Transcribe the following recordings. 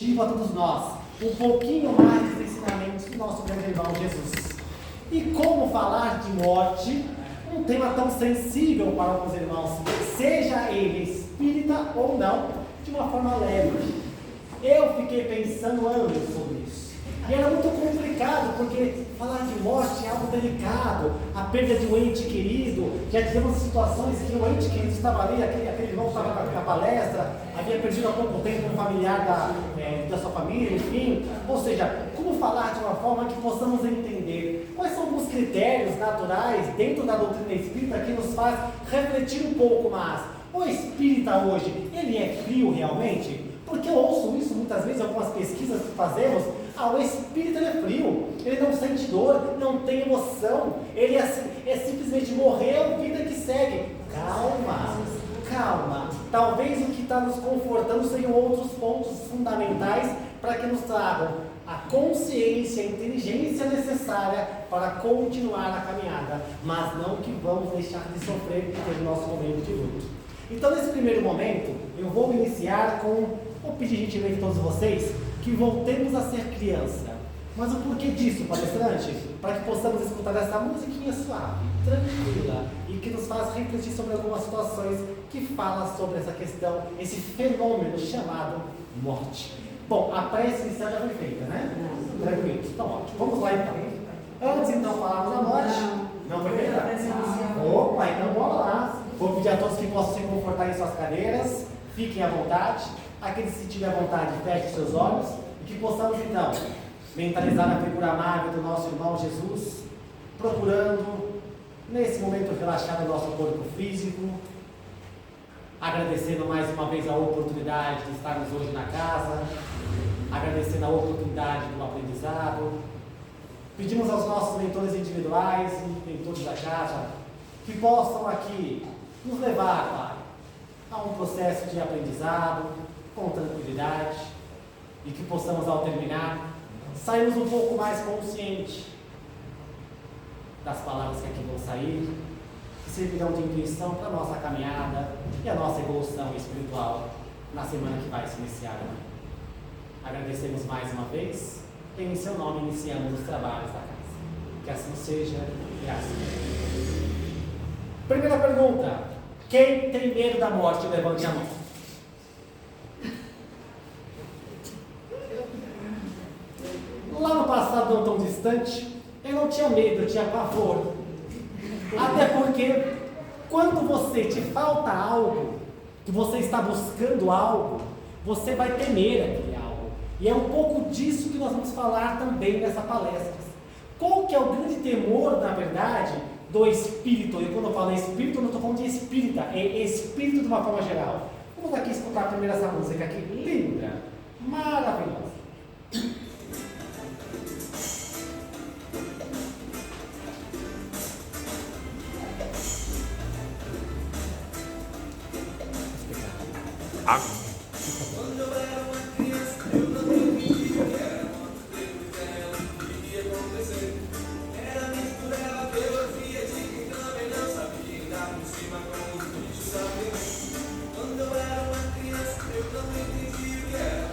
a todos nós um pouquinho mais dos ensinamentos do nosso grande irmão Jesus. E como falar de morte, um tema tão sensível para alguns irmãos, seja ele espírita ou não, de uma forma leve. Eu fiquei pensando anos sobre isso. E era muito complicado, porque falar de morte é algo delicado, a perda de um ente querido. Já tivemos situações que o ente querido estava ali, aquele irmão estava na palestra, havia perdido há pouco tempo um familiar da sua família, enfim. Ou seja, como falar de uma forma que possamos entender quais são alguns critérios naturais dentro da doutrina espírita que nos faz refletir um pouco mais. O espírita hoje, ele é frio realmente? Porque eu ouço isso muitas vezes em algumas pesquisas que fazemos. O espírito ele é frio, ele não sente dor, não tem emoção, ele é simplesmente morreu, vida que segue. Calma. Talvez o que está nos confortando sejam outros pontos fundamentais para que nos tragam a consciência, a inteligência necessária para continuar a caminhada, mas não que vamos deixar de sofrer e ter o nosso momento de luto. Então, nesse primeiro momento, eu vou iniciar vou pedir gentilmente a todos vocês que voltemos a ser criança. Mas o porquê disso, palestrante? Para que possamos escutar essa musiquinha suave, tranquila, e que nos faz refletir sobre algumas situações que falam sobre essa questão, esse fenômeno chamado morte. Bom, a prece inicial já foi feita, né? Tranquilo, então ótimo. Vamos lá então. Antes então falarmos da morte. Não foi feita? Opa, então bora lá. Vou pedir a todos que possam se confortar em suas cadeiras, fiquem à vontade. Aqueles que tiverem vontade, fechem seus olhos e que possamos então mentalizar a figura amável do nosso irmão Jesus, procurando nesse momento relaxar o nosso corpo físico, agradecendo mais uma vez a oportunidade de estarmos hoje na casa, agradecendo a oportunidade do aprendizado. Pedimos aos nossos mentores individuais e mentores da casa que possam aqui nos levar, Pai, a um processo de aprendizado com tranquilidade e que possamos, ao terminar, sairmos um pouco mais conscientes das palavras que aqui vão sair, que servirão de intuição para a nossa caminhada e a nossa evolução espiritual na semana que vai se iniciar. Agradecemos mais uma vez e em seu nome iniciamos os trabalhos da casa. Que assim seja, graças a Deus. Primeira pergunta: quem tem medo da morte, levante a mão. Lá no passado não tão distante, eu não tinha medo, eu tinha pavor. Até porque quando te falta algo, que você está buscando algo, você vai temer aquele algo. E é um pouco disso que nós vamos falar também nessa palestra. Qual que é o grande temor, na verdade, do espírito? E quando eu falo espírito, eu não estou falando de espírita, é espírito de uma forma geral. Vamos aqui escutar primeiro essa música aqui, linda, maravilhosa. Quando eu era uma criança, eu não entendia que era quanto tempo dela que ia acontecer. Era muito dela que eu ouvia de quem também não sabia andar por cima como os bichos sabem. Quando eu era uma criança, eu não entendia que era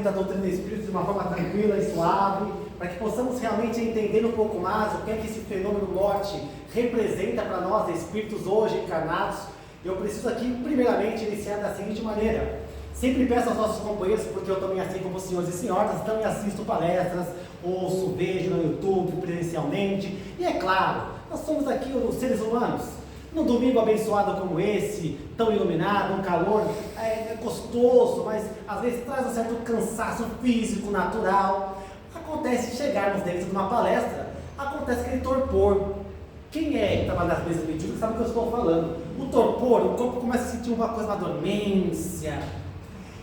da doutrina do Espírito de uma forma tranquila e suave, para que possamos realmente entender um pouco mais o que é que esse fenômeno morte representa para nós, espíritos hoje encarnados. Eu preciso aqui, primeiramente, iniciar da seguinte maneira. Sempre peço aos nossos companheiros, porque eu também, assim como os senhores e senhoras, também assisto palestras, ouço, vejo no YouTube, presencialmente. E é claro, nós somos aqui os seres humanos. Num domingo abençoado como esse, tão iluminado, um calor gostoso, mas às vezes traz um certo cansaço físico natural. Acontece chegarmos dentro de uma palestra, acontece aquele torpor. Quem é que estava nas mesas mediúnicas sabe o que eu estou falando. O torpor, o corpo começa a sentir uma coisa, uma dormência.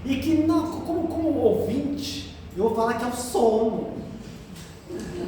E que, não, como ouvinte, eu vou falar que é o sono.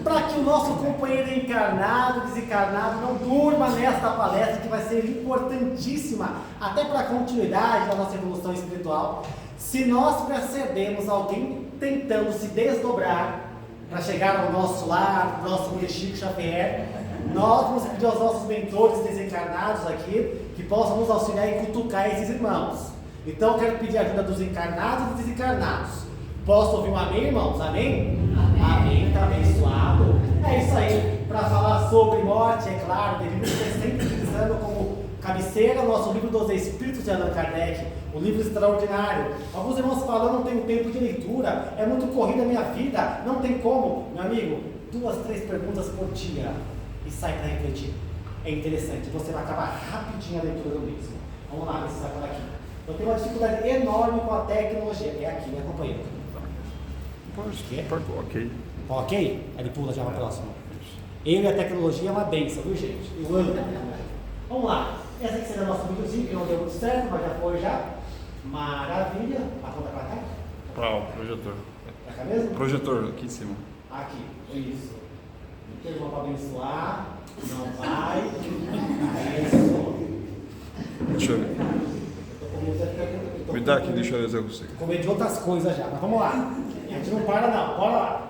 Para que o nosso companheiro encarnado, desencarnado, não durma nesta palestra que vai ser importantíssima, até para a continuidade da nossa evolução espiritual. Se nós percebemos alguém tentando se desdobrar para chegar ao nosso lar, próximo de Chico Xavier, nós vamos pedir aos nossos mentores desencarnados aqui que possam nos auxiliar e cutucar esses irmãos. Então eu quero pedir a ajuda dos encarnados e desencarnados. Posso ouvir um amém, irmãos? Amém? Amém, está abençoado. É isso aí, para falar sobre morte, é claro, devemos ser sempre utilizando como cabeceira o nosso livro dos Espíritos de Allan Kardec, um livro extraordinário. Alguns irmãos falam, não tenho tempo de leitura, é muito corrida a minha vida, não tem como. Meu amigo, 2, 3 perguntas por dia e sai para refletir. É interessante, você vai acabar rapidinho a leitura do mesmo. Vamos lá, ver se sai por aqui. Eu tenho uma dificuldade enorme com a tecnologia. É aqui, né, companheiro? Ok. Ok? Aí ele pula já para a próxima. Eu e a tecnologia é uma benção, viu, gente? Eu amo a tecnologia. Vamos lá. Essa aqui será o nosso videozinho, que não deu muito certo, mas já foi já. Maravilha. Aponta para cá? Para o projetor. Para cá mesmo? Projetor, aqui em cima. Aqui. Isso. Tem uma para abençoar. Não vai. Isso. Deixa eu ver. Me dá aqui, deixa eu ver se eu consigo. Com medo de outras coisas já, mas vamos lá. A gente não para não, bora lá.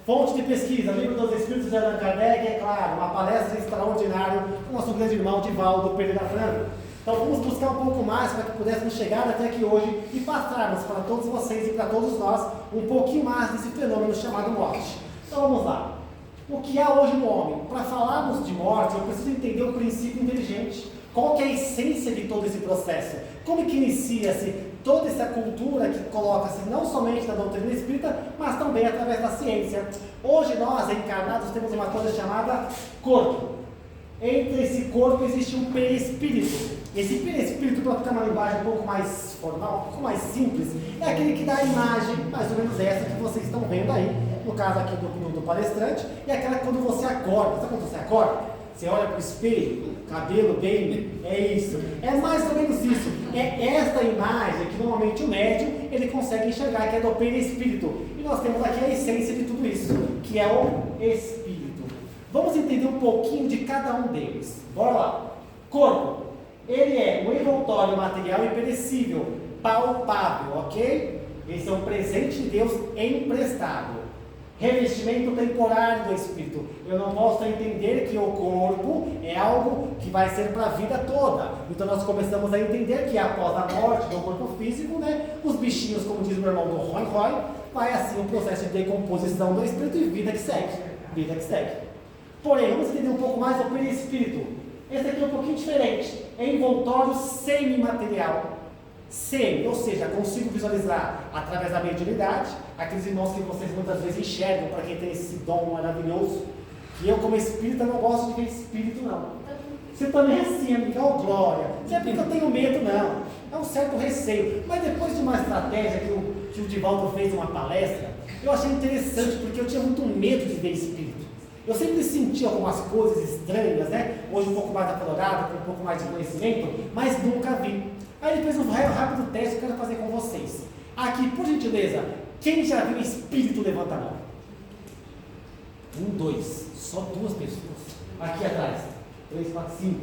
Fonte de pesquisa, Livro dos Espíritos de Allan Kardec, é claro, uma palestra extraordinária do nosso grande irmão Divaldo Pereira Franco. Então vamos buscar um pouco mais para que pudéssemos chegar até aqui hoje e passarmos para todos vocês e para todos nós um pouquinho mais desse fenômeno chamado morte. Então vamos lá. O que há hoje no homem? Para falarmos de morte, eu preciso entender o princípio inteligente. Qual que é a essência de todo esse processo? Como que inicia-se toda essa cultura que coloca-se não somente na doutrina espírita, mas também através da ciência? Hoje nós, encarnados, temos uma coisa chamada corpo. Entre esse corpo existe um perispírito. Esse perispírito, para ficar uma linguagem um pouco mais formal, um pouco mais simples, é aquele que dá a imagem, mais ou menos essa que vocês estão vendo aí, no caso aqui do palestrante, e aquela quando você acorda. Sabe quando você acorda? Você olha para o espelho, cabelo bem, é isso. É mais ou menos isso. É esta imagem que normalmente o médium ele consegue enxergar, que é do perispírito. E nós temos aqui a essência de tudo isso, que é o espírito. Vamos entender um pouquinho de cada um deles. Bora lá. Corpo. Ele é um envoltório material imperecível, palpável, ok? Esse é um presente de Deus emprestado. Revestimento temporário do espírito. Eu não posso entender que o corpo é algo que vai ser para a vida toda. Então nós começamos a entender que após a morte do corpo físico, né, os bichinhos, como diz meu irmão do Roy Roy, vai assim um processo de decomposição do espírito e vida que segue. Vida que segue. Porém, vamos entender um pouco mais do perispírito. Esse aqui é um pouquinho diferente. É envoltório semimaterial. Semi, ou seja, consigo visualizar através da mediunidade, aqueles irmãos que vocês muitas vezes enxergam, para quem tem esse dom maravilhoso, que eu como espírita não gosto de ver espírito não. Você também é assim, amiga, oh glória, não é porque eu tenho medo não, é um certo receio, mas depois de uma estratégia que o Divaldo fez uma palestra, eu achei interessante, porque eu tinha muito medo de ver espírito. Eu sempre senti algumas coisas estranhas, né? Hoje um pouco mais aflorado, com um pouco mais de conhecimento, mas nunca vi. Aí ele fez um rápido teste que eu quero fazer com vocês. Aqui, por gentileza, quem já viu espírito, levanta a mão. 1, 2, só 2 pessoas. Aqui atrás, 3, 4, 5.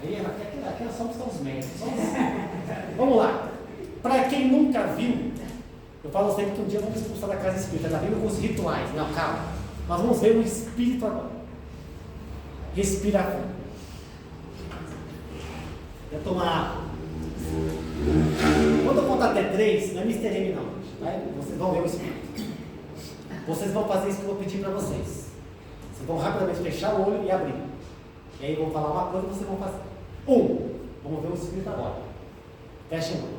Aí aqui é só onde estão os médicos. Vamos lá. Para quem nunca viu, eu falo sempre que um dia vamos expulsar da casa espírita. Já vindo com os rituais. Não, calma. Nós vamos ver o espírito agora. Respira fundo. Vai tomar água. Quando eu contar até 3, não é Mr. M não. Vocês vão ver o Espírito. Vocês vão fazer isso que eu vou pedir para vocês. Vocês vão rapidamente fechar o olho e abrir. E aí eu vou falar uma coisa e vocês vão fazer. Vamos ver o Espírito agora. Fecha o olho.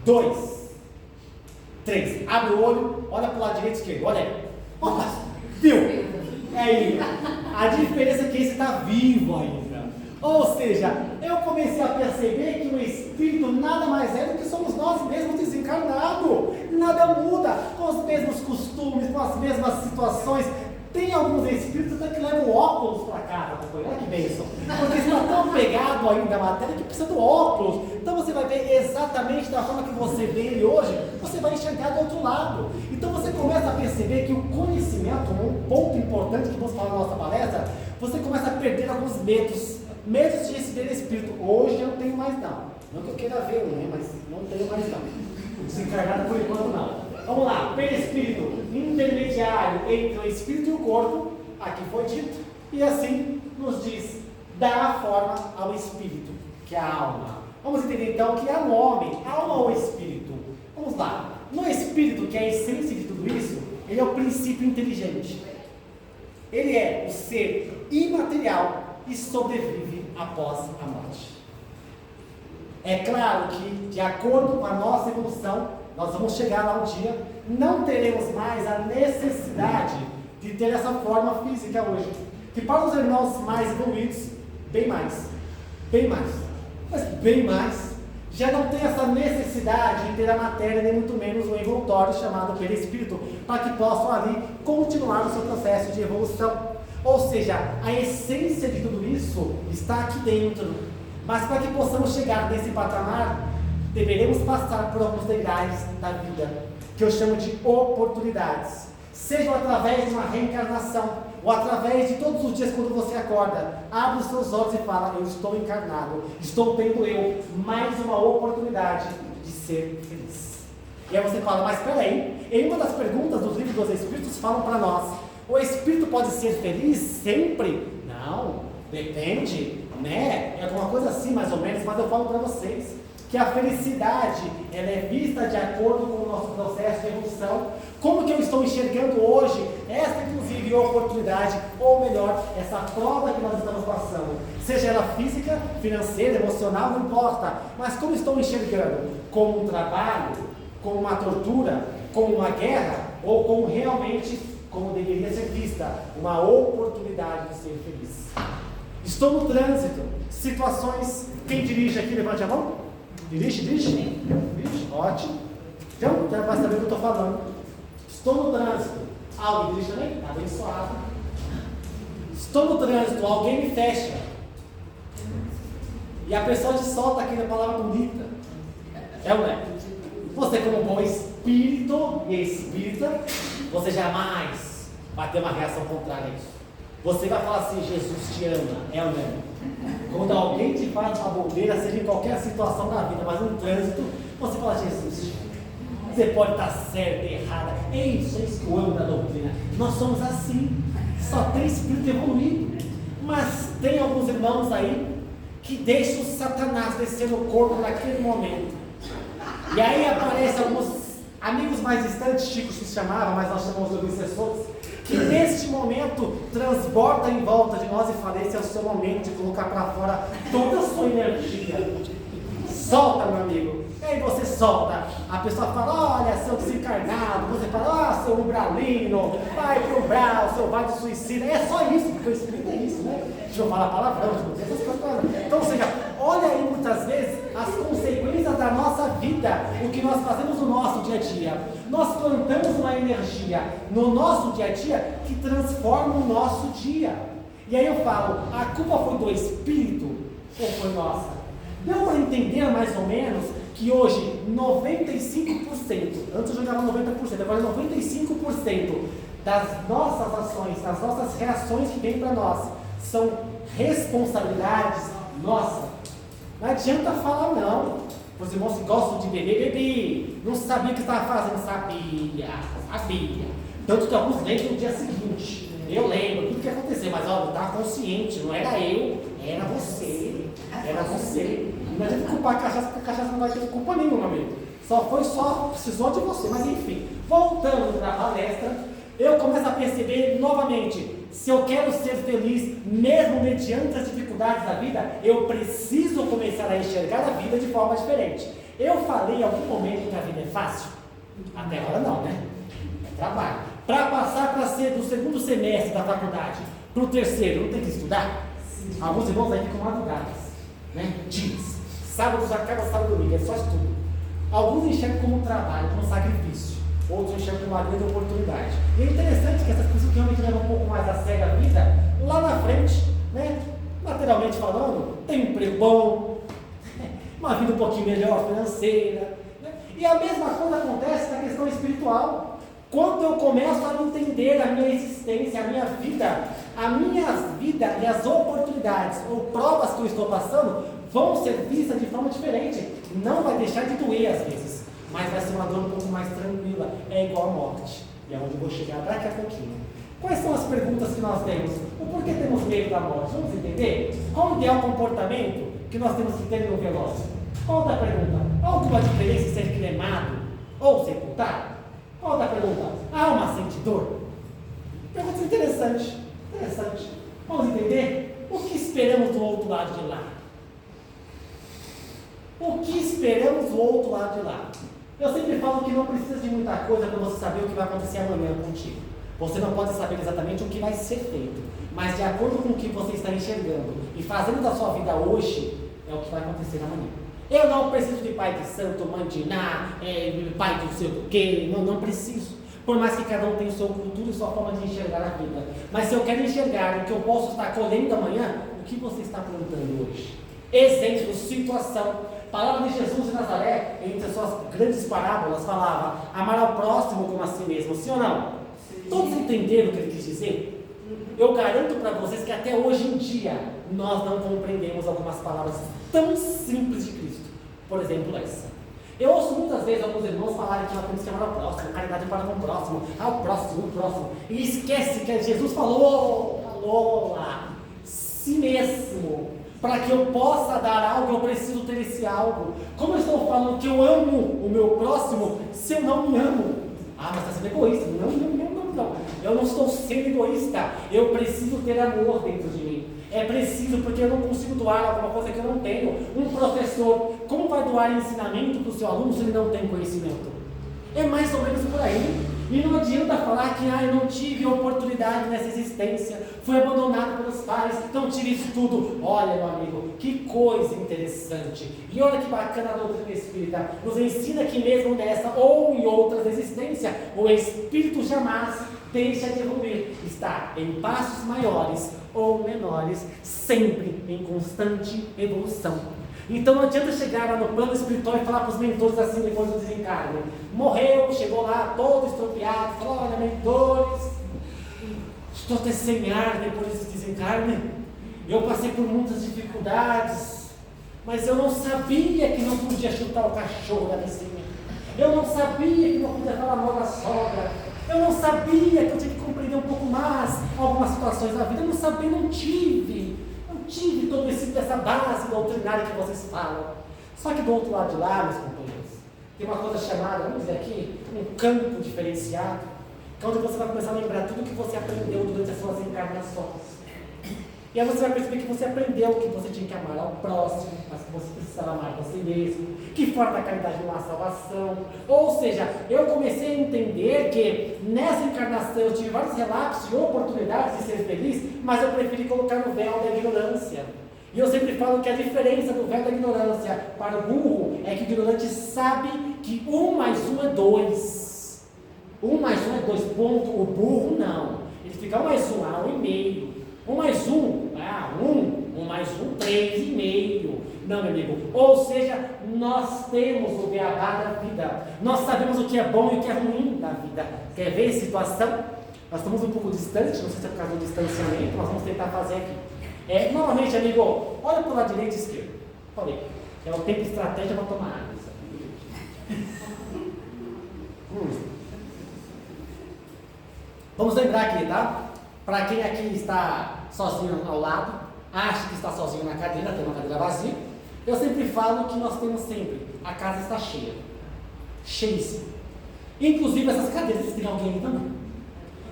2, 3. Abre o olho, olha para o lado direito e esquerdo. Olha aí. Viu? É aí. A diferença é que esse está vivo ainda. Ou seja, eu comecei a perceber que o Espírito nada mais é do que somos nós mesmos desencarnados. Nada muda, com os mesmos costumes, com as mesmas situações. Tem alguns espíritos que levam óculos para casa, olha que bênção. Porque está tão pegado ainda à matéria que precisa do óculos. Então você vai ver exatamente da forma que você vê ele hoje, você vai enxergar do outro lado. Então você começa a perceber que o conhecimento, um ponto importante que vamos falar na nossa palestra, você começa a perder alguns medos de receber espírito. Hoje eu não tenho mais não. Não que eu queira ver, né? Mas não tenho mais não. Desencarnado por enquanto não. Vamos lá, perispírito intermediário entre o espírito e o corpo, aqui foi dito, e assim nos diz, dá a forma ao espírito, que é a alma. Vamos entender então que é o homem, alma ou espírito. Vamos lá, no espírito, que é a essência de tudo isso, ele é o princípio inteligente. Ele é o ser imaterial e sobrevive após a morte. É claro que, de acordo com a nossa evolução, nós vamos chegar lá um dia, não teremos mais a necessidade de ter essa forma física hoje. Que para os irmãos mais evoluídos, bem mais, mas bem mais, já não tem essa necessidade de ter a matéria, nem muito menos o envoltório chamado perispírito, para que possam ali continuar o seu processo de evolução. Ou seja, a essência de tudo isso está aqui dentro. Mas para que possamos chegar nesse patamar, deveremos passar por alguns degraus da vida, que eu chamo de oportunidades. Seja através de uma reencarnação, ou através de todos os dias quando você acorda, abre os seus olhos e fala, eu estou encarnado, estou tendo eu mais uma oportunidade de ser feliz. E aí você fala, mas peraí, em uma das perguntas dos livros dos Espíritos falam para nós, o Espírito pode ser feliz sempre? Não, depende, né? É alguma coisa assim mais ou menos, mas eu falo para vocês, que a felicidade, ela é vista de acordo com o nosso processo de evolução. Como que eu estou enxergando hoje essa, inclusive, oportunidade, ou melhor, essa prova que nós estamos passando, seja ela física, financeira, emocional, não importa, mas como estou enxergando? Como um trabalho, como uma tortura, como uma guerra, ou como realmente, como deveria ser vista, uma oportunidade de ser feliz? Estou no trânsito, situações, quem dirige aqui, levante a mão. Dirige? Ótimo. Então, já vai saber o que eu estou falando. Estou no trânsito. Alguém dirige também? Está abençoado. Estou no trânsito, alguém me fecha. E a pessoa te solta aquela palavra bonita. É ou não é? Você, como bom espírito e espírita, você jamais vai ter uma reação contrária a isso. Você vai falar assim, Jesus te ama, é ou não é? Quando alguém te faz uma bobeira, seja em qualquer situação da vida, mas no trânsito, você fala, Jesus, você pode estar certa, errada, é isso que eu amo da doutrina. Nós somos assim, só tem espírito evoluído. Mas tem alguns irmãos aí que deixam o Satanás descer no corpo naquele momento. E aí aparecem alguns amigos mais distantes, Chico se chamava, mas nós chamamos de obsessores, que neste momento transborda em volta de nós e fala, esse é o seu momento de colocar para fora toda a sua energia. Solta, meu amigo. E aí você solta. A pessoa fala, olha, seu desencarnado. Você fala, seu umbralino, vai pro umbral, seu vai de suicida. É só isso, porque o espírito é isso, né? Deixa eu falar palavrão, essas coisas. Então, ou seja, olha aí muitas vezes as consequências da nossa vida, o que nós fazemos no nosso dia a dia. Nós plantamos uma energia no nosso dia a dia que transforma o nosso dia. E aí eu falo, a culpa foi do espírito ou foi nossa? Deu para entender mais ou menos que hoje 95%, antes eu jogava 90%, agora 95% das nossas ações, das nossas reações que vêm para nós, são responsabilidades nossas. Não adianta falar não. Os irmãos que gostam de beber, não sabia o que estava fazendo, sabia. Tanto que alguns lembram no dia seguinte. Eu lembro tudo que aconteceu, mas olha, eu estava consciente, não era eu, era você. Não adianta culpar a cachaça, porque a cachaça não vai ter culpa nenhuma, amigo. Precisou de você, mas enfim. Voltando para a palestra, eu começo a perceber novamente, se eu quero ser feliz, mesmo mediante as dificuldades da vida, eu preciso começar a enxergar a vida de forma diferente. Eu falei em algum momento que a vida é fácil? Até agora não, né? É trabalho. Para passar para ser do segundo semestre da faculdade para o terceiro, não tem que estudar? Sim. Alguns irmãos aí ficam madrugadas, né? Dias. Sábados acaba, sábado e domingo, é só estudo. Alguns enxergam como um trabalho, como um sacrifício. Outros enxergam como uma grande oportunidade. E é interessante que essas pessoas que realmente levam um pouco mais a sério a vida, lá na frente, né? Materialmente falando, tem um emprego bom, uma vida um pouquinho melhor financeira, né? E a mesma coisa acontece na questão espiritual. Quando eu começo a entender a minha existência, a minha vida e as oportunidades ou provas que eu estou passando vão ser vistas de forma diferente. Não vai deixar de doer às vezes, mas vai ser uma dor um pouco mais tranquila. É igual a morte. E é onde eu vou chegar daqui a pouquinho. Quais são as perguntas que nós temos? O porquê temos medo da morte? Vamos entender? Qual o ideal comportamento que nós temos que ter no velório? Qual outra pergunta? Há alguma diferença em ser cremado ou sepultado? Qual outra pergunta? A alma sente dor? Pergunta interessante. Vamos entender? O que esperamos do outro lado de lá? O que esperamos do outro lado de lá? Eu sempre falo que não precisa de muita coisa para você saber o que vai acontecer amanhã contigo. Você não pode saber exatamente o que vai ser feito, mas de acordo com o que você está enxergando e fazendo da sua vida hoje, é o que vai acontecer amanhã. Eu não preciso de pai de santo, mãe de ná, pai de não sei o quê, não preciso. Por mais que cada um tenha sua cultura e sua forma de enxergar a vida. Mas se eu quero enxergar o que eu posso estar colhendo amanhã, o que você está plantando hoje? Exemplo, situação. Palavra de Jesus de Nazaré, entre as suas grandes parábolas, falava: amar ao próximo como a si mesmo, sim ou não? Sim. Todos entenderam o que ele quis dizer? Eu garanto para vocês que até hoje em dia, nós não compreendemos algumas palavras tão simples de Cristo. Por exemplo, essa. Eu ouço muitas vezes alguns irmãos falarem que nós temos que amar ao próximo, caridade para com o próximo, ao próximo, e esquece que Jesus falou lá, si mesmo. Para que eu possa dar algo, eu preciso ter esse algo. Como eu estou falando que eu amo o meu próximo, se eu não me amo? Ah, mas está sendo egoísta. Não. Eu não estou sendo egoísta. Eu preciso ter amor dentro de mim. É preciso, porque eu não consigo doar alguma coisa que eu não tenho. Um professor, como vai doar ensinamento para o seu aluno se ele não tem conhecimento? É mais ou menos por aí. E não adianta falar que eu não tive oportunidade nessa existência, fui abandonado pelos pais, não tive isso tudo. Olha, meu amigo, que coisa interessante. E olha que bacana a doutrina espírita. Nos ensina que mesmo nessa ou em outras existências, o espírito jamais deixa de evoluir. Está em passos maiores ou menores, sempre em constante evolução. Então não adianta chegar lá no plano espiritual e falar para os mentores assim depois do desencarne. Morreu, chegou lá todo estropiado, falou: olha, mentores, estou até sem ar depois desse desencarne. Eu passei por muitas dificuldades, mas eu não sabia que não podia chutar o cachorro da vizinha. Eu não sabia que não podia falar mal da sogra. Eu não sabia que eu tinha que compreender um pouco mais algumas situações da vida. Eu não sabia, não tive toda essa base doutrinária que vocês falam. Só que do outro lado de lá, meus companheiros, tem uma coisa chamada, vamos dizer aqui, um campo diferenciado, que é onde você vai começar a lembrar tudo que você aprendeu durante as suas encarnações. E aí você vai perceber que você aprendeu que você tinha que amar ao próximo, mas que você precisava amar você mesmo, que forma a caridade não há salvação. Ou seja, eu comecei a entender que nessa encarnação eu tive vários relapsos e oportunidades de ser feliz, mas eu preferi colocar no véu da ignorância. E eu sempre falo que a diferença do véu da ignorância para o burro é que o ignorante sabe que 1 mais 1 é 2. 1 mais 1 é 2, ponto. O burro não. Ele fica 1 mais 1, 1,5. 1 mais 1, 1 mais 1, 3,5. Não, meu amigo. Ou seja, nós temos o beabá da vida. Nós sabemos o que é bom e o que é ruim da vida. Quer ver a situação? Nós estamos um pouco distantes, não sei se é por causa do distanciamento, nós vamos tentar fazer aqui. Novamente, amigo, olha para o lado direito e esquerdo. Falei, é o tempo estratégia para tomar água. Vamos lembrar aqui, tá? Para quem aqui está sozinho ao lado, acha que está sozinho na cadeira, tem uma cadeira vazia, eu sempre falo que nós temos sempre, a casa está cheia. cheíssimo. Inclusive essas cadeiras, tem alguém aí também.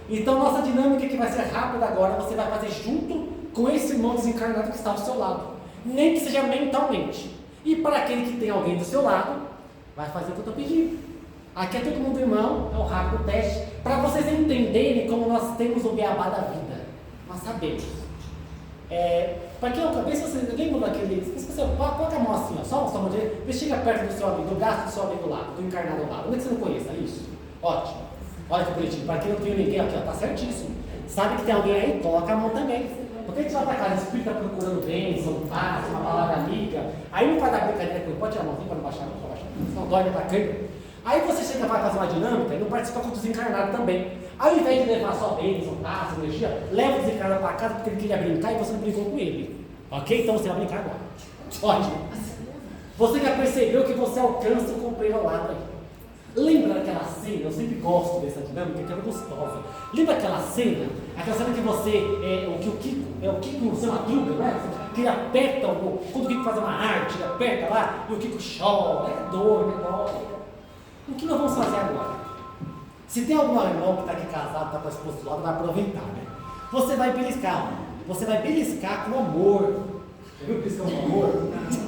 Então nossa dinâmica que vai ser rápida agora, você vai fazer junto com esse irmão desencarnado que está ao seu lado. Nem que seja mentalmente. E para aquele que tem alguém do seu lado, vai fazer o que eu estou pedindo. Aqui é todo mundo irmão, é um rápido teste, para vocês entenderem como nós temos o beabá da vida. Nós sabemos. Para quem é o cabeça, alguém mudou aquele. Coloca a mão assim, ó, só a mão direita, chega perto do seu amigo, do braço do seu amigo do lado, do encarnado ao lado. Onde é que você não conheça? Isso. Ótimo. Olha que bonitinho. Para quem não tem ninguém aqui, ó, tá certíssimo. Sabe que tem alguém aí? Coloca a mão também. Porque a gente vai para casa, o espírito está procurando bênção, paz, uma palavra amiga. Aí não vai dar brincadeira com ele, pode tirar a mãozinha para não baixar, não pode baixar, senão dói na bacana. Aí você chega para fazer uma dinâmica e não participa com o desencarnado também. Ao invés de levar só bênção, paz, energia, leva o desencarnado para casa porque ele queria brincar e você não brincou com ele. Ok? Então você vai brincar agora. Ótimo. Você já percebeu que você alcança o companheiro ao lado aí. Lembra daquela cena? Eu sempre gosto dessa dinâmica, que é gostosa. Lembra aquela cena? Aquela cena que você, o Kiko, você madruga, né? Que ele aperta, quando o Kiko faz uma arte, ele aperta lá e o Kiko chora, é dor, é dor. O que nós vamos fazer agora? Se tem algum irmão que está aqui casado, está com a esposa do lado, vai aproveitar, né? Você vai beliscar, com amor. Já viu beliscar com amor?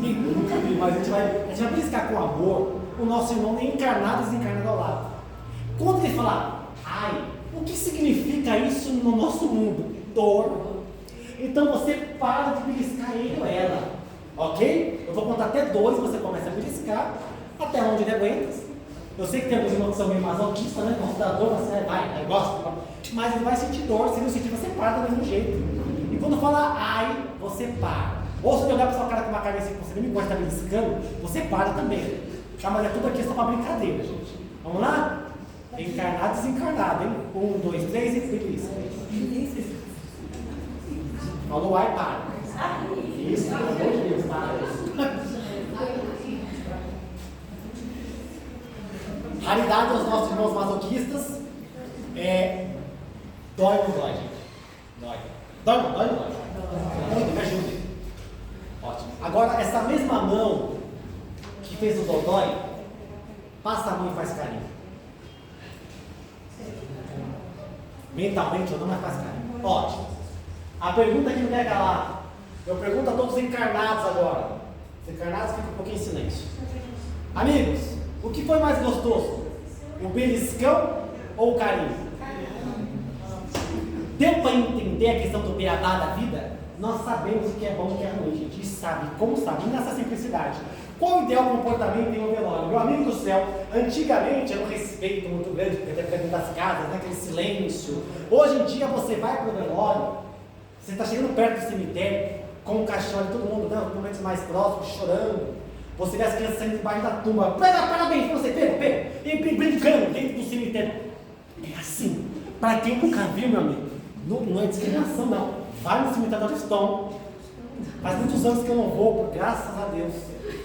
Eu nunca vi, mas a gente vai beliscar com amor o nosso irmão encarnado e desencarnado ao lado. Quando ele falar, ai, o que significa isso no nosso mundo? Dor. Então você para de beliscar ele ou ela, ok? Eu vou contar até 2, você começa a beliscar, até onde ele aguenta. Eu sei que tem alguns irmãos que são meio masoquistas, né? Gosta da dor, você vai, gosta, mas ele vai sentir dor, se não sentir, você para do mesmo jeito. E quando falar ai, você para. Ou se olhar para sua cara com uma cara assim, você nem me gosta de estar beliscando, você para também. Tá, mas é tudo aqui só para brincadeira, gente. Vamos lá? Encarnado e desencarnado, hein? 1, 2, 3 e belisca. Falou ai, para. Isso, pelo amor de Deus, para. Raridade aos nossos irmãos masoquistas, dói ou não dói, gente? Dói. Dói ou não dói? Muito, me ajude. Ótimo. Agora, essa mesma mão que fez o dodói, passa a mão e faz carinho. Mentalmente ou não, mas faz carinho. Ótimo. A pergunta que não quer calar. Eu pergunto a todos os encarnados agora. Os encarnados ficam um pouquinho em silêncio. Amigos, o que foi mais gostoso? O beliscão ou o carinho? Deu para entender a questão do beabá da vida? Nós sabemos o que é bom e o que é ruim, a gente sabe, como sabe, nessa simplicidade. Qual o ideal comportamento em um velório? Meu amigo do céu, antigamente era um respeito muito grande, porque dentro das casas, né, aquele silêncio. Hoje em dia você vai para o velório, você está chegando perto do cemitério, com o caixão de todo mundo, né, momentos mais próximos, chorando. Você vê as crianças saindo debaixo da tumba, parabéns para você, pega, e brincando dentro do cemitério. É assim, para quem nunca viu, meu amigo, não é discriminação não, vai no cemitério onde estão. Faz muitos anos que eu não vou, graças a Deus,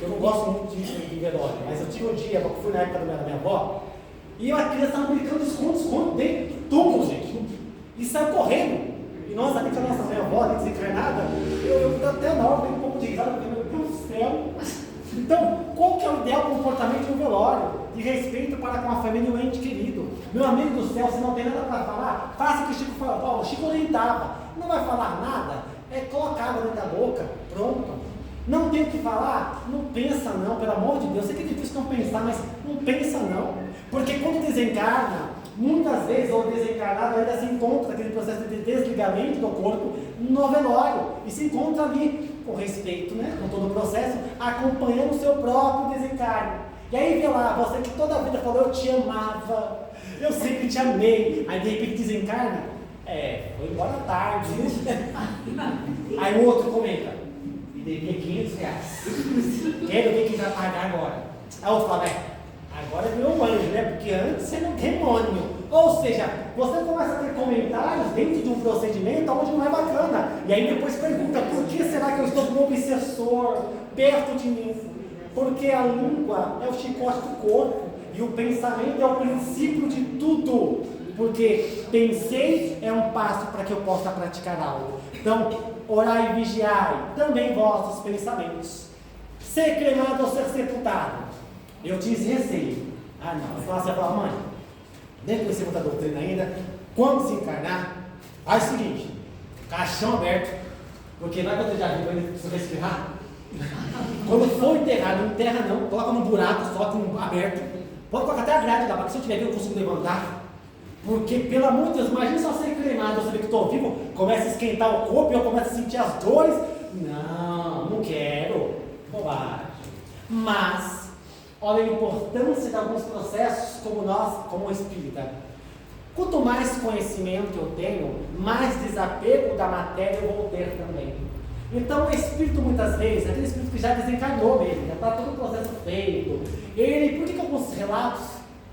eu não gosto muito de velório, mas eu tinha um dia, eu fui na época da minha avó, e uma criança estava brincando de esconde dentro do túmulo, gente, e saiu correndo, e nós aqui com a nossa minha avó, desencarnada, eu até na hora dei um pouco de risada, porque meu Deus do céu. Então, qual que é o ideal comportamento de um velório? De respeito para com a família e o ente querido. Meu amigo do céu, se não tem nada para falar, faça o que o Chico falou. O Chico orientava. Não vai falar nada? Coloca água dentro da boca. Pronto. Não tem o que falar? Não pensa não, pelo amor de Deus. Eu sei que é difícil não pensar, mas não pensa não. Porque quando desencarna, muitas vezes o desencarnado ainda se encontra naquele processo de desligamento do corpo no velório. E se encontra ali, com respeito, né, com todo o processo, acompanhando o seu próprio desencarne. E aí vê lá, você que toda a vida falou, eu te amava, eu sempre te amei, aí de repente desencarna, foi embora tarde. Aí o outro comenta, e devia R$500. Quero ver quem vai pagar agora. Aí o outro fala, agora virou um anjo, né? Porque antes era um demônio. Ou seja, você começa a ter comentários dentro de um procedimento onde não é bacana. E aí depois pergunta, por que será que eu estou com um obsessor perto de mim? Porque a língua é o chicote do corpo. E o pensamento é o princípio de tudo. Porque pensei é um passo para que eu possa praticar algo. Então, orai e vigiai também vossos pensamentos. Ser cremado ou ser sepultado. Eu te receio. Ah, não. Você fala, mãe, nem conheci muita doutrina ainda. Quando se encarnar, faz o seguinte: caixão aberto, porque vai quando eu já vi, vai precisar respirar. Quando for enterrar, não enterra não, coloca num buraco só, com aberto. Pode colocar até a grade lá, para que se eu tiver vivo eu consigo levantar. Porque, pelo amor de Deus, imagina só ser cremado, eu saber que estou vivo, começa a esquentar o corpo e eu começo a sentir as dores. Não quero. Bobagem. Mas, olha a importância de alguns processos como nós, como espírita. Quanto mais conhecimento eu tenho, mais desapego da matéria eu vou ter também. Então o espírito muitas vezes, aquele espírito que já desencarnou mesmo, já está todo o processo feito, por que alguns relatos,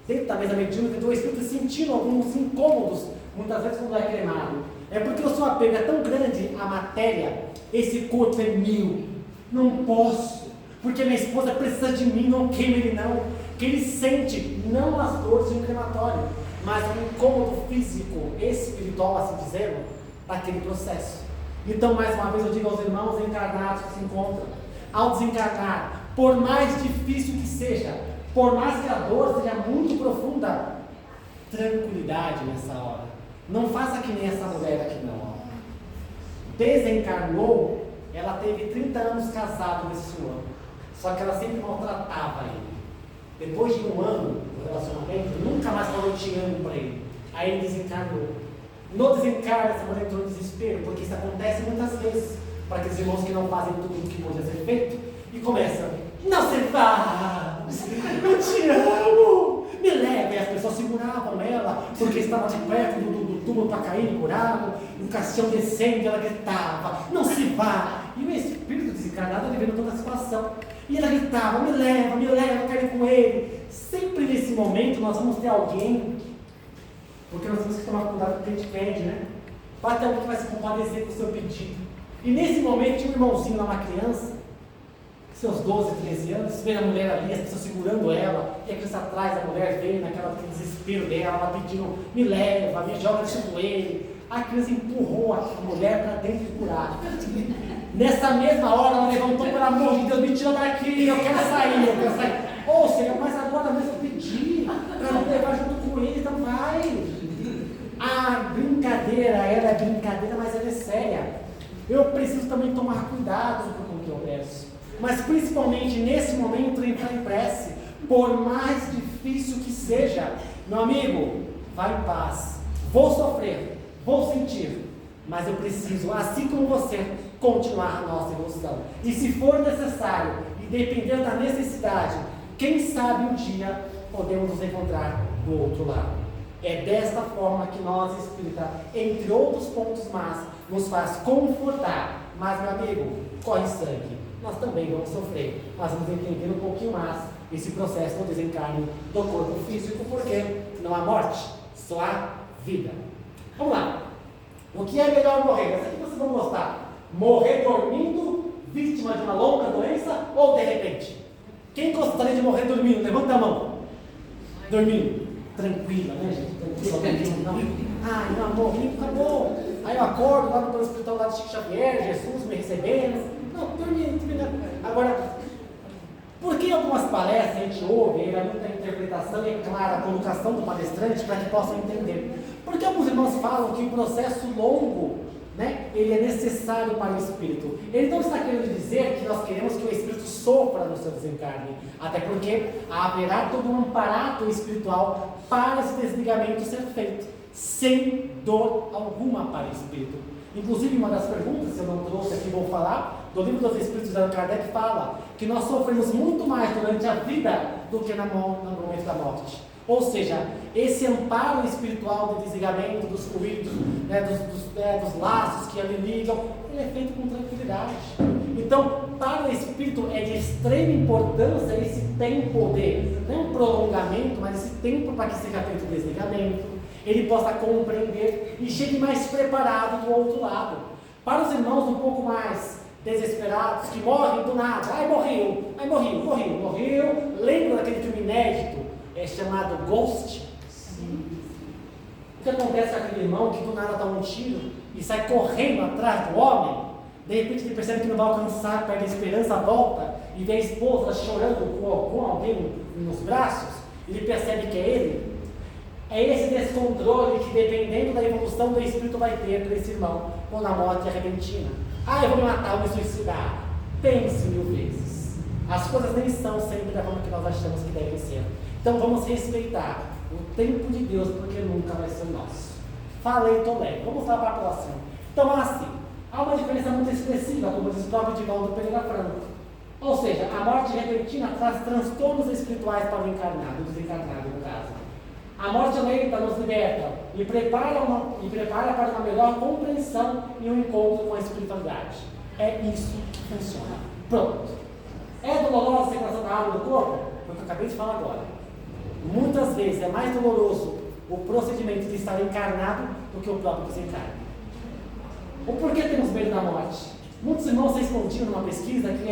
dentro da mesa mediúnica, do espírito sentindo alguns incômodos, muitas vezes quando é cremado? É porque o seu apego é tão grande à matéria, esse corpo é meu, não posso, porque minha esposa precisa de mim, não queima ele não, que ele sente, não as dores de um crematório, mas um incômodo físico, espiritual, assim dizendo, daquele processo. Então, mais uma vez, eu digo aos irmãos encarnados que se encontram, ao desencarnar, por mais difícil que seja, por mais que a dor seja muito profunda, tranquilidade nessa hora. Não faça que nem essa mulher aqui não. Desencarnou, ela teve 30 anos casada nesse ano, só que ela sempre maltratava ele. Depois de um ano do relacionamento, nunca mais falou te amo para ele. Aí ele desencarnou. No desencarne, essa mulher entrou em desespero, porque isso acontece muitas vezes para aqueles irmãos que não fazem tudo o que podia ser feito, e começa, não se faz, eu te amo, me leva. E as pessoas seguravam ela, porque estava de perto do túmulo para cair no buraco, o caixão descendo, ela gritava, não se vá. E o espírito desencarnado ele vendo toda a situação, e ela gritava, me leva, eu quero ir com ele. Sempre nesse momento nós vamos ter alguém, porque nós temos que tomar cuidado com o que a gente pede, né? Vai ter alguém que vai se compadecer com o seu pedido. E nesse momento tinha um irmãozinho lá, uma criança, seus 12, 13 anos, vê a mulher ali, as pessoas segurando ela, e a criança atrás da mulher veio naquele desespero dela, ela pedindo, me leva, me joga de joelho. A criança empurrou a mulher para dentro do buraco. Nessa mesma hora ela levantou, pelo amor de Deus, me tira daqui, eu quero sair. Ô Senhor, mas agora mesmo eu pedi para não levar junto com ele, então vai. A brincadeira, ela é brincadeira, mas ela é séria. Eu preciso também tomar cuidado com o que eu peço. Mas principalmente nesse momento entrar em prece, por mais difícil que seja. Meu amigo, vai em paz. Vou sofrer, vou sentir, mas eu preciso, assim como você, continuar a nossa evolução. E se for necessário, e dependendo da necessidade, quem sabe um dia podemos nos encontrar do outro lado. É desta forma que nós, espírita, entre outros pontos más, nos faz confortar. Mas, meu amigo, corre sangue. Nós também vamos sofrer, mas vamos entender um pouquinho mais esse processo do desencarne do corpo físico, porque não há morte, só há vida. Vamos lá. O que é melhor morrer? Essa aqui vocês vão gostar. Morrer dormindo, vítima de uma longa doença, ou de repente? Quem gostaria de morrer dormindo? Levanta a mão. Dormindo. Tranquila, né, gente? Tranquila, não. Ai, não, morri, acabou. Aí eu acordo lá no plano espiritual lá de Chico Xavier, Jesus me recebendo. Não, dormindo. Agora, por que algumas palestras a gente ouve, aí vai muita interpretação e, é claro, a colocação do palestrante para que possam entender? Porque alguns irmãos falam que o processo longo, né, ele é necessário para o espírito. Ele não está querendo dizer que nós queremos que o espírito sofra no seu desencarne, até porque haverá todo um aparato espiritual para esse desligamento ser feito, sem dor alguma para o espírito. Inclusive, uma das perguntas, se eu não trouxe aqui, vou falar, do livro dos Espíritos de Allan Kardec fala que nós sofremos muito mais durante a vida do que no momento da morte. Ou seja, esse amparo espiritual do desligamento dos fluidos, né, dos laços que ali ligam, ele é feito com tranquilidade. Então, para o espírito é de extrema importância esse tempo de, não prolongamento, mas esse tempo para que seja feito o desligamento, ele possa compreender e chegue mais preparado do outro lado. Para os irmãos um pouco mais desesperados, que morrem do nada, morreu, lembra daquele filme inédito, chamado Ghost? O que acontece com aquele irmão que do nada dá um tiro e sai correndo atrás do homem, de repente ele percebe que não vai alcançar, perde a esperança, volta e vê a esposa chorando com alguém nos braços, ele percebe que é ele, é esse descontrole que, dependendo da evolução do espírito, vai ter para esse irmão quando a morte é repentina. Eu vou me matar, eu vou me suicidar. Pense 1000 vezes. As coisas nem são sempre da forma que nós achamos que devem ser. Então vamos respeitar o tempo de Deus, porque nunca vai ser nosso. Falei, tô leve. Vamos lá para a próxima. Então, assim, há uma diferença muito expressiva, como diz o próprio Divaldo Pereira Franco. Ou seja, a morte repentina traz transtornos espirituais para o encarnado, o desencarnado, no caso. A morte lenta nos liberta e prepara para uma melhor compreensão e um encontro com a espiritualidade. É isso que funciona. Pronto. É dolorosa a separação da alma do corpo? Foi o que eu acabei de falar agora. Muitas vezes é mais doloroso o procedimento de estar encarnado do que o próprio desencarne. O porquê temos medo da morte? Muitos irmãos se escondiam numa pesquisa que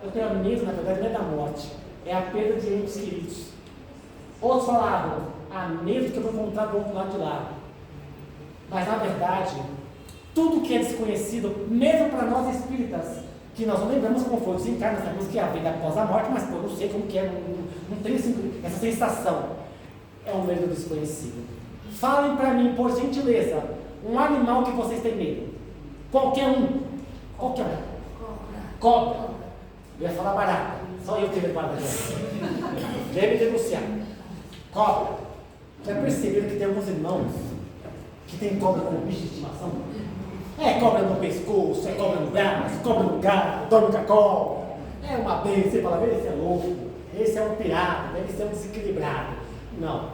eu tenho medo, na verdade, não é da morte, é a perda de entes queridos. Outros falavam, medo que eu vou encontrar do outro lado de lá. Mas, na verdade, tudo que é desconhecido, mesmo para nós espíritas, que nós não lembramos como foi o desencarne, nós sabemos que é a vida após a morte, mas eu não sei como que é, não tenho essa sensação. É um medo desconhecido. Falem para mim, por gentileza, um animal que vocês têm medo. Qualquer um. Qualquer um. Cobra. Eu ia falar barata. Só eu tenho medo de barata. Deve denunciar. Cobra. Já perceberam que tem alguns irmãos que tem cobra como bicho de estimação? É cobra no pescoço, é cobra no braço, cobra no gato, dorme com a cobra. É uma bênção, você fala, esse é louco, esse é um pirata, deve ser um desequilibrado. Não.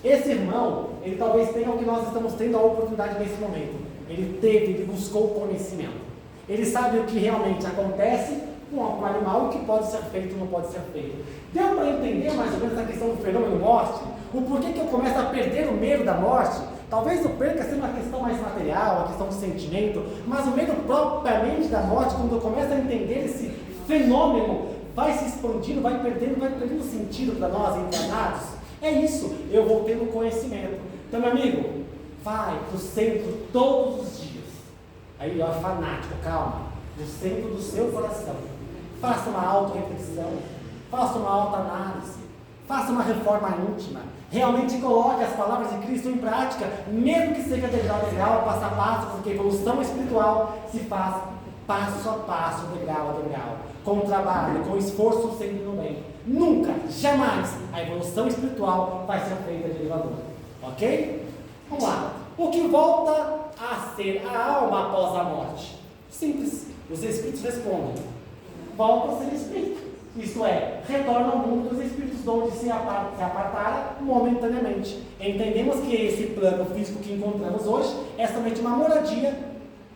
Esse irmão, ele talvez tenha o que nós estamos tendo a oportunidade nesse momento. Ele buscou o conhecimento. Ele sabe o que realmente acontece com o animal, o que pode ser feito e não pode ser feito. Deu para entender mais ou menos a questão do fenômeno morte? O porquê que eu começo a perder o medo da morte? Talvez eu perca sendo uma questão mais material, uma questão de sentimento, mas o medo propriamente da morte, quando eu começo a entender esse fenômeno, vai se expandindo, vai perdendo sentido para nós encarnados. É isso, eu vou tendo conhecimento. Então, meu amigo, vai para o centro todos os dias. Aí, ó, fanático, calma. No centro do seu coração. Faça uma auto-reflexão. Faça uma autoanálise. Faça uma reforma íntima. Realmente coloque as palavras de Cristo em prática, mesmo que seja degrau a degrau, passo a passo, porque a evolução espiritual se faz passo a passo, degrau a degrau, com trabalho, com esforço sempre no bem. Nunca, jamais, a evolução espiritual vai ser feita de elevador. Ok? Vamos lá. O que volta a ser a alma após a morte? Simples. Os espíritos respondem. Volta a ser espírito. Isto é, retorna ao mundo dos espíritos de onde se apartaram momentaneamente. Entendemos que esse plano físico que encontramos hoje é somente uma moradia,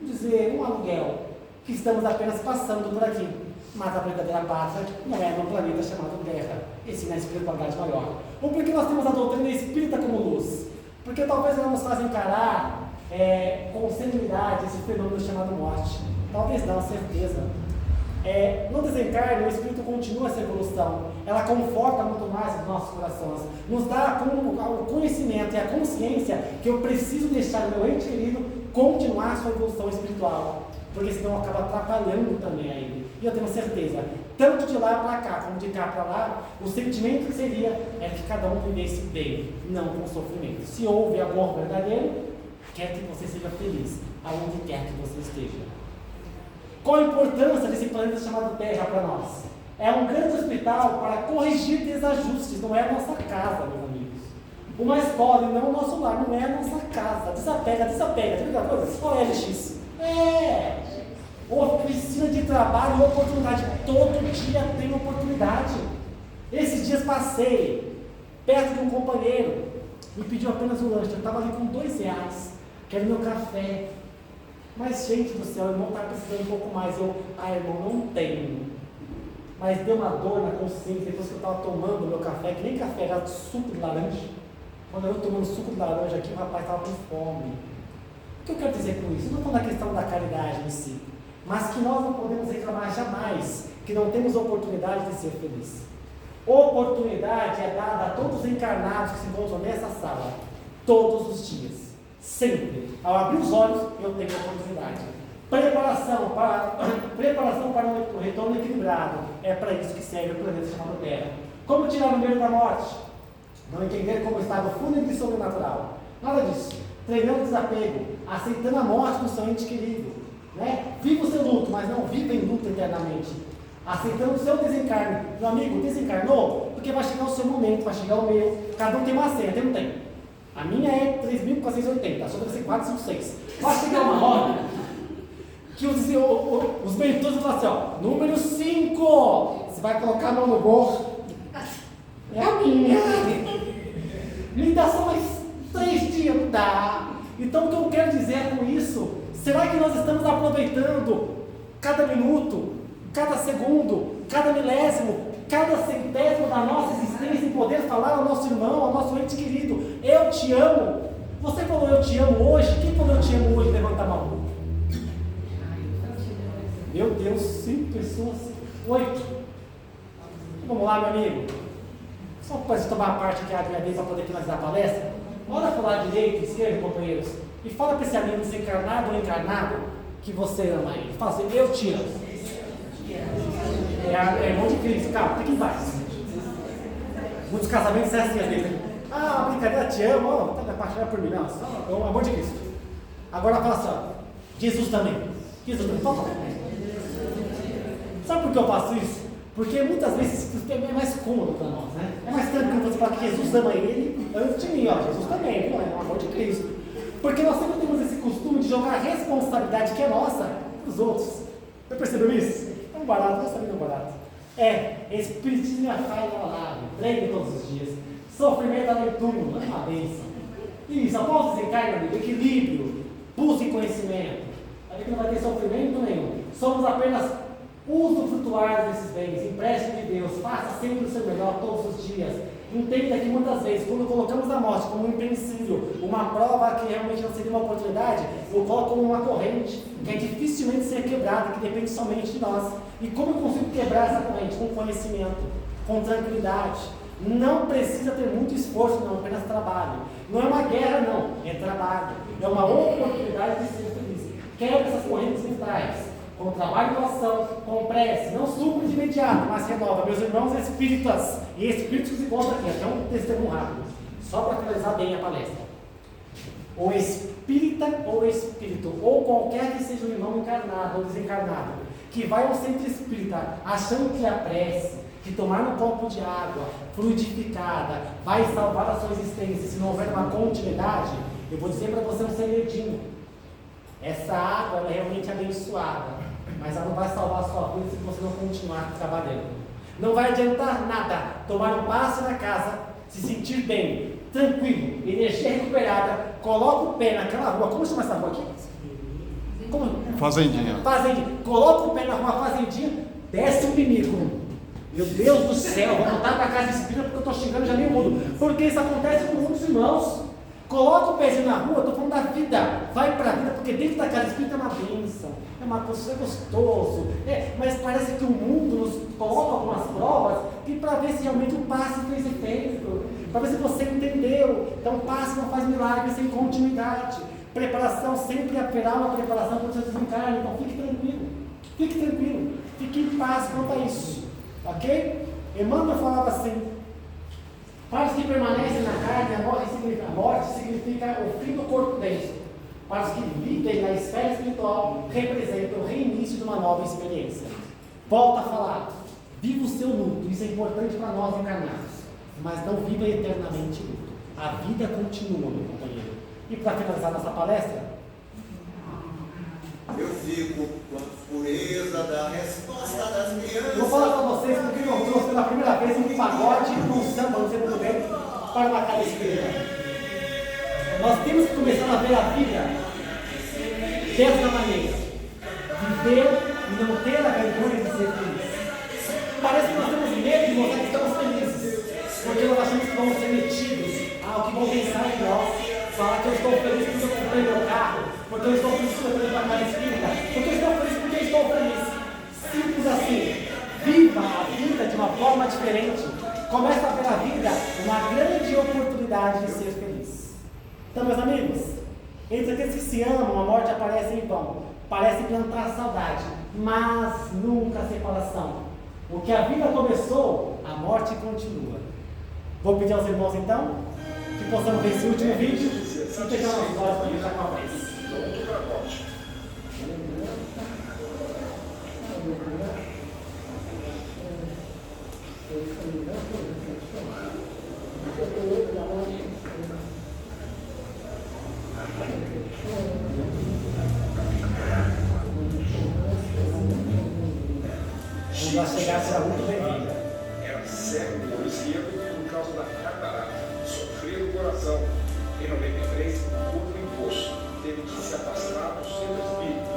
dizer, um aluguel, que estamos apenas passando por aqui. Mas a verdadeira pátria não é num planeta chamado Terra, e sim na espiritualidade maior. Ou porque nós temos a doutrina espírita como luz? Porque talvez ela nos faça encarar com serenidade esse fenômeno chamado morte. Talvez não, certeza. No desencarne, o Espírito continua essa evolução, ela conforta muito mais os nossos corações, nos dá o conhecimento e a consciência que eu preciso deixar o meu ente querido continuar a sua evolução espiritual, porque senão acaba atrapalhando também a ele. E eu tenho certeza, tanto de lá para cá como de cá para lá, o sentimento que seria que cada um vivesse bem, não com sofrimento. Se houve amor verdadeiro, quer que você seja feliz, aonde quer que você esteja. Qual a importância desse planeta chamado Terra para nós? É um grande hospital para corrigir desajustes, não é a nossa casa, meus amigos. Uma escola e não o nosso lar, não é a nossa casa. Desapega, tem coisa? OLX. Oficina de trabalho, oportunidade. Todo dia tem oportunidade. Esses dias passei perto de um companheiro, me pediu apenas um lanche. Eu estava ali com R$2, quero meu café. Mas, gente do céu, o irmão está precisando um pouco mais. Irmão, não tenho. Mas deu uma dor na consciência depois que eu estava tomando meu café, que nem café, era suco de laranja. Quando eu tomando suco de laranja aqui, o rapaz estava com fome. O que eu quero dizer com isso? Eu não estou na questão da caridade em si, mas que nós não podemos reclamar jamais que não temos oportunidade de ser felizes. Oportunidade é dada a todos os encarnados que se encontram nessa sala, todos os dias. Sempre. Ao abrir os olhos, eu tenho oportunidade. Preparação para um retorno equilibrado. É para isso que serve o planeta chamado Terra. Como tirar o medo da morte? Não entender como estado fúnebre e sobrenatural. Nada disso. Treinando o desapego, aceitando a morte do seu ente querido. Né? Viva o seu luto, mas não viva em luto eternamente. Aceitando o seu desencarne. Meu amigo, desencarnou? Porque vai chegar o seu momento, vai chegar o meu. Cada um tem uma senha, tem um tempo. A minha é 3.480, a sua deve ser 456. Vai chegar uma hora que os mentores vão falar assim, ó, número 5, você vai colocar a mão no bolso. É a minha. Me dá só mais 3 dias, não dá. Então o que eu quero dizer com isso, será que nós estamos aproveitando cada minuto, cada segundo, cada milésimo, cada centésimo da nossa existência em poder falar ao nosso irmão, ao nosso ente querido, eu te amo? Você falou eu te amo hoje? Quem falou eu te amo hoje? Levanta a mão. Meu Deus, 5 pessoas, 8. Vamos lá, meu amigo. Só para você tomar a parte que é a minha vez para poder finalizar a palestra. Olha para o lado direito, esquerdo, companheiros. E fala para esse amigo desencarnado ou encarnado que você ama ele. Fala assim, eu te amo. É irmão de Cristo, calma, tem que ir mais. Muitos casamentos é assim às vezes. Ah, brincadeira, te amo, tá apaixonado por mim, não, é o amor de Cristo. Agora fala assim, ó, Jesus também. Jesus também, pode falar. Sabe por que eu faço isso? Porque muitas vezes isso é mais cômodo para nós, né? É mais tranquilo você falar que Jesus ama ele antes de mim, ó, Jesus também, viu? É o amor de Cristo. Porque nós sempre temos esse costume de jogar a responsabilidade que é nossa para os outros. Você percebeu isso? É um barato, nós sabemos é um barato. Espiritismo e a falha lave, treine todos os dias. Sofrimento além do túmulo, não é uma bênção. Isso, após o desencarne, amigo, equilíbrio, busque conhecimento. Aí que não vai ter sofrimento nenhum. Somos apenas usufrutuários desses bens, empréstimo de Deus, faça sempre o seu melhor todos os dias. Entenda que muitas vezes, quando colocamos a morte como um empecilho, uma prova que realmente não seria uma oportunidade, eu coloco como uma corrente, que é dificilmente ser quebrada, que depende somente de nós. E como eu consigo quebrar essa corrente? Com conhecimento, com tranquilidade. Não precisa ter muito esforço, não, apenas trabalho. Não é uma guerra, não, é trabalho. É uma oportunidade de ser feliz. Quebra essas correntes mentais. Com trabalho e doação, com prece, não supre de imediato, mas renova. Meus irmãos espíritas e espíritos que se encontram aqui, até um testemunho rápido, só para finalizar bem a palestra. O espírita ou espírito, ou qualquer que seja o irmão encarnado ou desencarnado, que vai ao centro espírita achando que a prece, que tomar um copo de água fluidificada vai salvar a sua existência, se não houver uma continuidade, eu vou dizer para você um segredinho. Essa água ela é realmente abençoada, mas ela não vai salvar a sua vida se você não continuar trabalhando. Não vai adiantar nada tomar um passo na casa, se sentir bem, tranquilo, energia recuperada, coloca o pé naquela rua. Como chama essa rua aqui? Fazendinha. Fazendinha. Coloca o pé na rua Fazendinha, desce um pinico. Meu Deus do céu, vou voltar para casa espírita porque eu estou chegando já meio mudo. Porque isso acontece com muitos irmãos. Coloca o pezinho na rua, estou falando da vida, vai para a vida, porque dentro da casa espírita é uma bênção, é uma coisa gostoso, mas parece que o mundo nos coloca algumas provas para ver se realmente o passe fez efeito, para ver se você entendeu. Então o passe não faz milagre sem continuidade. Preparação sempre haverá uma preparação para o seu desencarne, então fique tranquilo, fique em paz quanto a isso, ok? Emmanuel falava assim: para os que permanecem na carne, a morte significa o fim do corpo denso. Para os que vivem na esfera espiritual, representa o reinício de uma nova experiência. Volta a falar, viva o seu luto, isso é importante para nós encarnados, mas não viva eternamente luto. A vida continua, meu companheiro. E para finalizar nossa palestra, eu fico com a pureza da resposta das crianças. vou falar para vocês porque eu trouxe pela primeira vez um pagode e um samba, não sei muito bem, para uma casa espírita. Nós temos que começar a ver a vida dessa maneira. Viver e não ter a vergonha de ser feliz. Parece que nós temos medo de mostrar que estamos felizes, porque nós achamos que vamos ser metidos ao que vão pensar em nós. Falar que eu estou feliz porque eu comprei meu carro, porque eu estou feliz porque eu estou na casa espírita, porque eu estou feliz porque eu estou feliz. Simples assim. Viva a vida de uma forma diferente. Começa a ver a vida uma grande oportunidade de ser feliz. Então, meus amigos, entre aqueles que se amam, a morte aparece em vão. Parece plantar saudade, mas nunca a separação. O que a vida começou, a morte continua. Vou pedir aos irmãos então que possamos ver esse último vídeo e pegar umas horas para ficar com a vez. Quando vai chegar, será muito bem-vinda. Era cego do olho esquerdo por causa da catarata. Sofria no coração. Em 93, o corpo imposto. Teve que se afastar do seu espírito.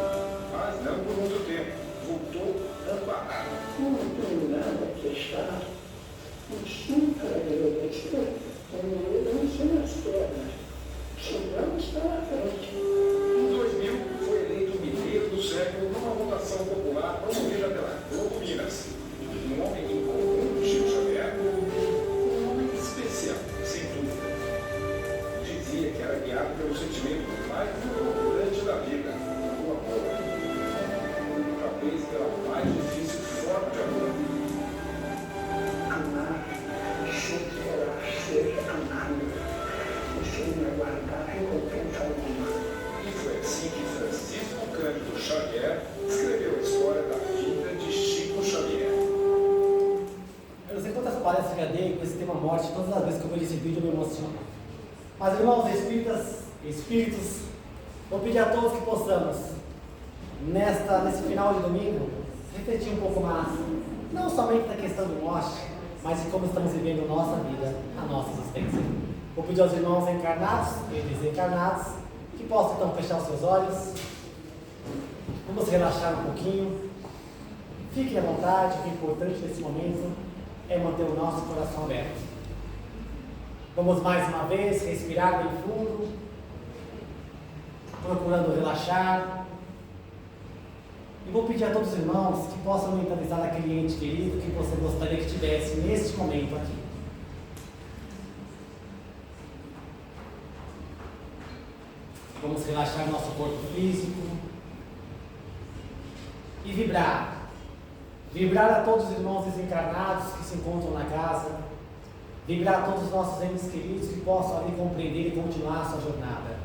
Mas não por muito tempo. Voltou amparado. Não tem nada que está. O cinto é nas pernas. Chegamos para a frente. Em 2000, foi eleito mineiro do século numa votação popular promovida pela Globo Minas. Um homem incomum, Chico Xavier, um homem especial, sem dúvida. Dizia que era guiado pelo sentimento mais importante da vida, o amor. Talvez pela mais difícil forma de amor. Amar, sempre será ser amado. Sem aguardar recompensa alguma. E foi assim que Francisco Cândido Xavier escreveu a história da vida de Chico Xavier. Eu não sei quantas palestras já dei com esse tema morte, todas as vezes que eu vejo esse vídeo eu me emociono. Mas irmãos espíritos, vou pedir a todos que possamos, nesse final de domingo, refletir um pouco mais, não somente da questão do morte, mas de como estamos vivendo a nossa vida, a nossa existência. Vou pedir aos irmãos encarnados e desencarnados que possam então fechar os seus olhos. Vamos relaxar um pouquinho. Fiquem à vontade, o que é importante nesse momento é manter o nosso coração aberto. Vamos mais uma vez respirar bem fundo, procurando relaxar. E vou pedir a todos os irmãos que possam mentalizar aquele ente querido que você gostaria que tivesse neste momento aqui. Vamos relaxar nosso corpo físico e vibrar. Vibrar a todos os irmãos desencarnados que se encontram na casa. Vibrar a todos os nossos entes queridos que possam ali compreender e continuar a sua jornada.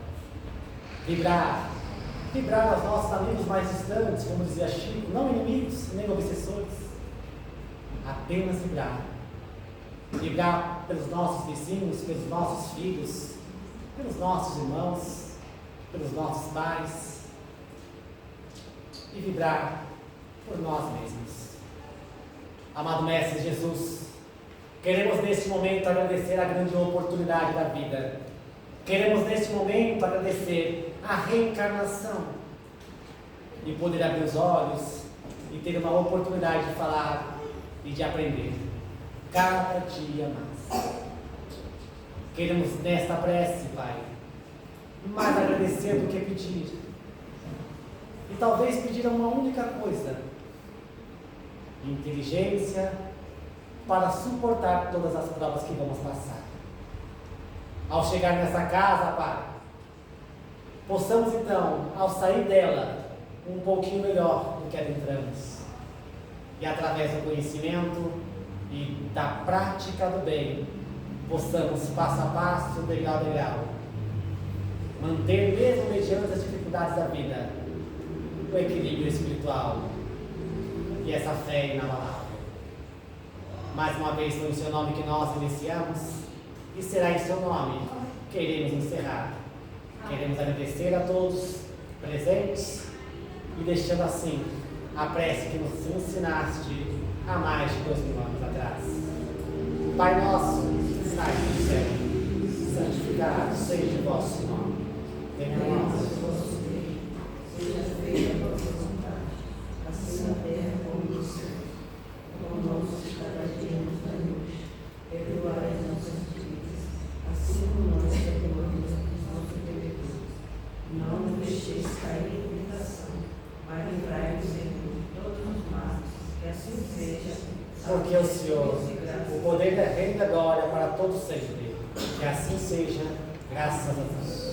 Vibrar aos nossos amigos mais distantes, como dizia Chico, não inimigos nem obsessores. Apenas vibrar. Vibrar pelos nossos vizinhos, pelos nossos filhos, pelos nossos irmãos, pelos nossos pais. E vibrar por nós mesmos. Amado Mestre Jesus, queremos neste momento agradecer a grande oportunidade da vida. Queremos neste momento agradecer a reencarnação e poder abrir os olhos e ter uma oportunidade de falar e de aprender cada dia mais. Queremos nesta prece, Pai, mais agradecer do que pedir. E talvez pedir uma única coisa: inteligência para suportar todas as provas que vamos passar. Ao chegar nessa casa, Pai, possamos então, ao sair dela, um pouquinho melhor do que adentramos. E através do conhecimento e da prática do bem, possamos passo a passo, degrau a degrau, manter mesmo mediante as dificuldades da vida, o equilíbrio espiritual e essa fé inabalável. Mais uma vez foi em seu nome que nós iniciamos e será em seu nome que iremos encerrar. Queremos agradecer a todos presentes e deixando assim a prece que nos ensinaste há mais de 2000 anos atrás. Pai nosso, que estás no céu, santificado seja o vosso nome. Venha a nós o vosso reino, seja feita a vossa vontade, assim na terra como no céu. O pão nosso de cada dia nos dai hoje, perdoai as nossas dívidas, assim como nós perdoamos os nossos devedores. Não nos deixeis cair em tentação, mas livrai-nos de todos os males, que assim seja. Porque o Senhor, o poder da reina da glória para todos sempre. Que assim seja, graças a Deus.